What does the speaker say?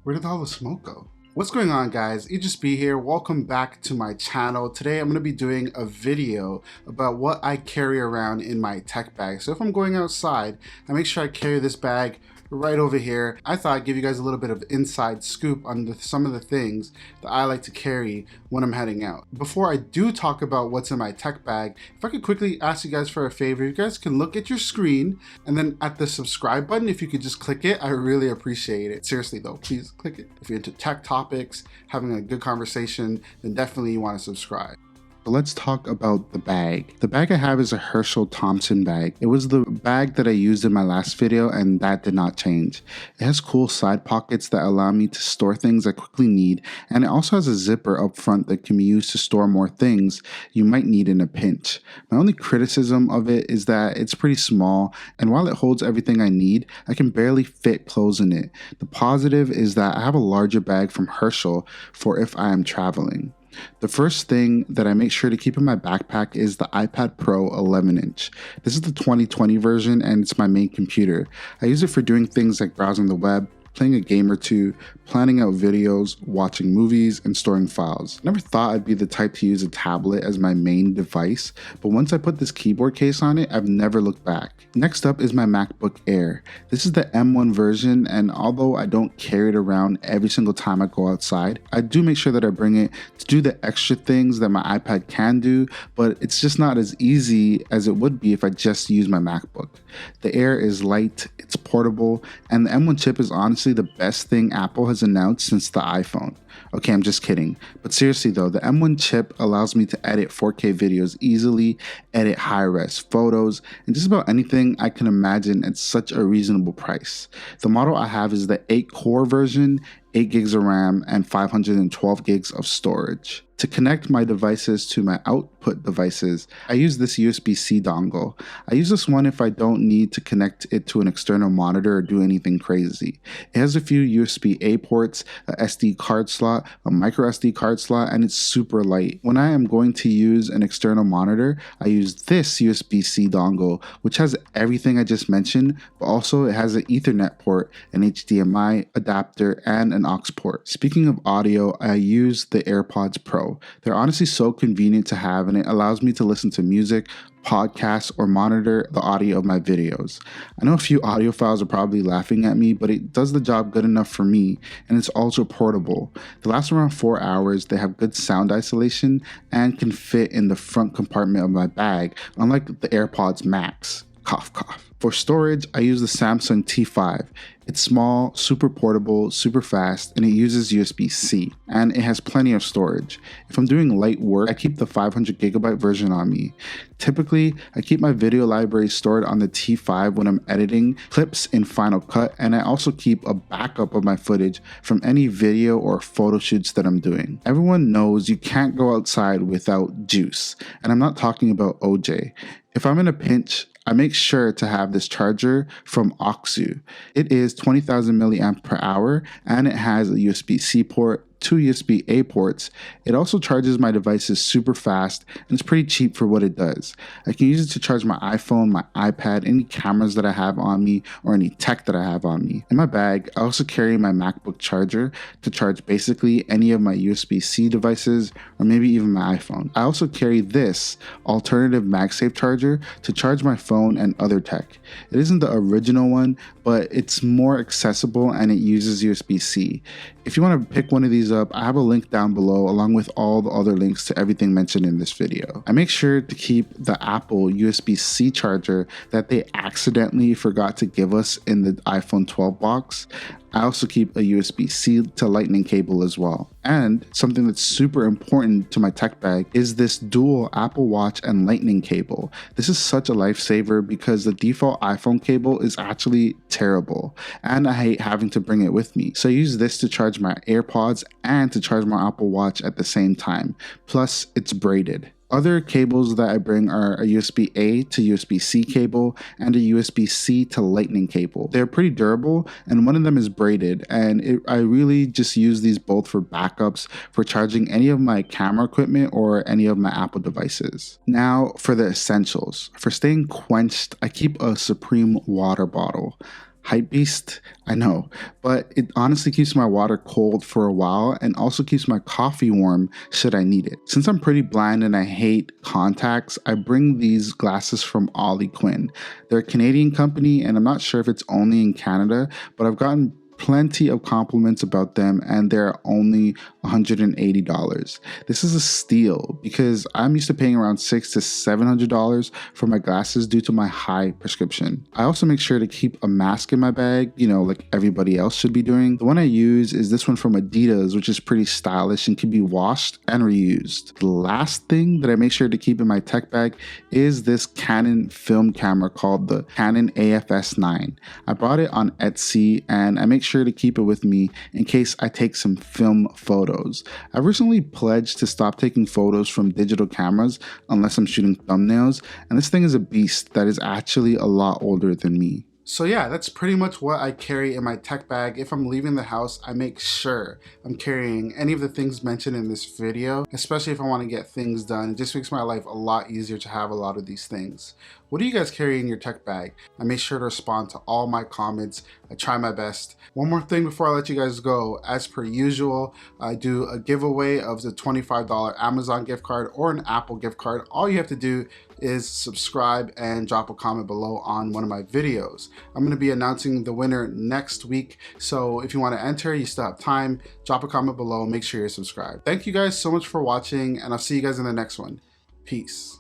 Where did all the smoke go? What's going on, guys? EJSB here. Welcome back to my channel. Today I'm going to be doing a video about what I carry around in my tech bag. So if I'm going outside, I make sure I carry this bag right over here. I thought I'd give you guys a little bit of inside scoop on some of the things that I like to carry when I'm heading out. Before I do talk about what's in my tech bag, if I could quickly ask you guys for a favor, you guys can look at your screen and then at the subscribe button, if you could just click it, I really appreciate it. Seriously though, please click it. If you're into tech topics, having a good conversation, then definitely you want to subscribe. So let's talk about the bag. The bag I have is a Herschel Thompson bag. It was the bag that I used in my last video and that did not change. It has cool side pockets that allow me to store things I quickly need, and it also has a zipper up front that can be used to store more things you might need in a pinch. My only criticism of it is that it's pretty small, and while it holds everything I need, I can barely fit clothes in it. The positive is that I have a larger bag from Herschel for if I am traveling. The first thing that I make sure to keep in my backpack is the iPad Pro 11-inch. This is the 2020 version and it's my main computer. I use it for doing things like browsing the web, playing a game or two, planning out videos, watching movies, and storing files. Never thought I'd be the type to use a tablet as my main device, but once I put this keyboard case on it, I've never looked back. Next up is my MacBook Air. This is the M1 version, and although I don't carry it around every single time I go outside, I do make sure that I bring it to do the extra things that my iPad can do, but it's just not as easy as it would be if I just use my MacBook. The Air is light, it's portable, and the M1 chip is honestly the best thing Apple has announced since the iPhone. Okay, I'm just kidding. But seriously though, the M1 chip allows me to edit 4K videos easily, edit high-res photos, and just about anything I can imagine at such a reasonable price. The model I have is the 8-core version, 8 gigs of RAM, and 512 gigs of storage. To connect my devices to my output devices, I use this USB-C dongle. I use this one if I don't need to connect it to an external monitor or do anything crazy. It has a few USB-A ports, a SD card slot, a micro SD card slot, and it's super light. When I am going to use an external monitor, I use this USB-C dongle, which has everything I just mentioned, but also it has an Ethernet port, an HDMI adapter, and an aux port. Speaking of audio, I use the AirPods Pro. They're honestly so convenient to have, and it allows me to listen to music, podcasts, or monitor the audio of my videos. I know a few audiophiles are probably laughing at me, but it does the job good enough for me, and it's also portable. They last around 4 hours, they have good sound isolation, and can fit in the front compartment of my bag, unlike the AirPods Max. Cough, cough. For storage, I use the Samsung T5. It's small, super portable, super fast, and it uses USB-C, and it has plenty of storage. If I'm doing light work, I keep the 500 gigabyte version on me. Typically, I keep my video library stored on the T5 when I'm editing clips in Final Cut, and I also keep a backup of my footage from any video or photo shoots that I'm doing. Everyone knows you can't go outside without juice, and I'm not talking about OJ. If I'm in a pinch, I make sure to have this charger from Oxu. It is 20,000 milliamp per hour, and it has a USB-C port, 2 USB-A ports. It also charges my devices super fast, and it's pretty cheap for what it does. I can use it to charge my iPhone, my iPad, any cameras that I have on me, or any tech that I have on me. In my bag, I also carry my MacBook charger to charge basically any of my USB-C devices, or maybe even my iPhone. I also carry this alternative MagSafe charger to charge my phone and other tech. It isn't the original one, but it's more accessible and it uses USB-C. If you want to pick one of these up, I have a link down below along with all the other links to everything mentioned in this video. I make sure to keep the Apple USB-C charger that they accidentally forgot to give us in the iPhone 12 box. I also keep a USB-C to Lightning cable as well. And something that's super important to my tech bag is this dual Apple Watch and Lightning cable. This is such a lifesaver because the default iPhone cable is actually terrible, and I hate having to bring it with me. So I use this to charge my AirPods and to charge my Apple Watch at the same time. Plus, it's braided. Other cables that I bring are a USB-A to USB-C cable and a USB-C to Lightning cable. They're pretty durable, and one of them is braided, and I really just use these both for backups for charging any of my camera equipment or any of my Apple devices. Now for the essentials. For staying quenched, I keep a Supreme water bottle. Hype beast, I know, but it honestly keeps my water cold for a while and also keeps my coffee warm should I need it. Since I'm pretty blind and I hate contacts, I bring these glasses from Ollie Quinn. They're a Canadian company and I'm not sure if it's only in Canada, but I've gotten plenty of compliments about them and they're only $180. This is a steal because I'm used to paying around $600 to $700 for my glasses due to my high prescription. I also make sure to keep a mask in my bag, like everybody else should be doing. The one I use is this one from Adidas, which is pretty stylish and can be washed and reused. The last thing that I make sure to keep in my tech bag is this Canon film camera called the Canon AFS9. I bought it on Etsy and I make sure to keep it with me in case I take some film photos. I've recently pledged to stop taking photos from digital cameras unless I'm shooting thumbnails, and this thing is a beast that is actually a lot older than me. So yeah, that's pretty much what I carry in my tech bag. If I'm leaving the house, I make sure I'm carrying any of the things mentioned in this video, especially if I want to get things done. It just makes my life a lot easier to have a lot of these things. What do you guys carry in your tech bag? I make sure to respond to all my comments. I try my best. One more thing before I let you guys go. As per usual, I do a giveaway of the $25 Amazon gift card or an Apple gift card. All you have to do is subscribe and drop a comment below on one of my videos. I'm going to be announcing the winner next week, so if you want to enter, you still have time. Drop a comment below, make sure you're subscribed. Thank you guys so much for watching, and I'll see you guys in the next one. Peace.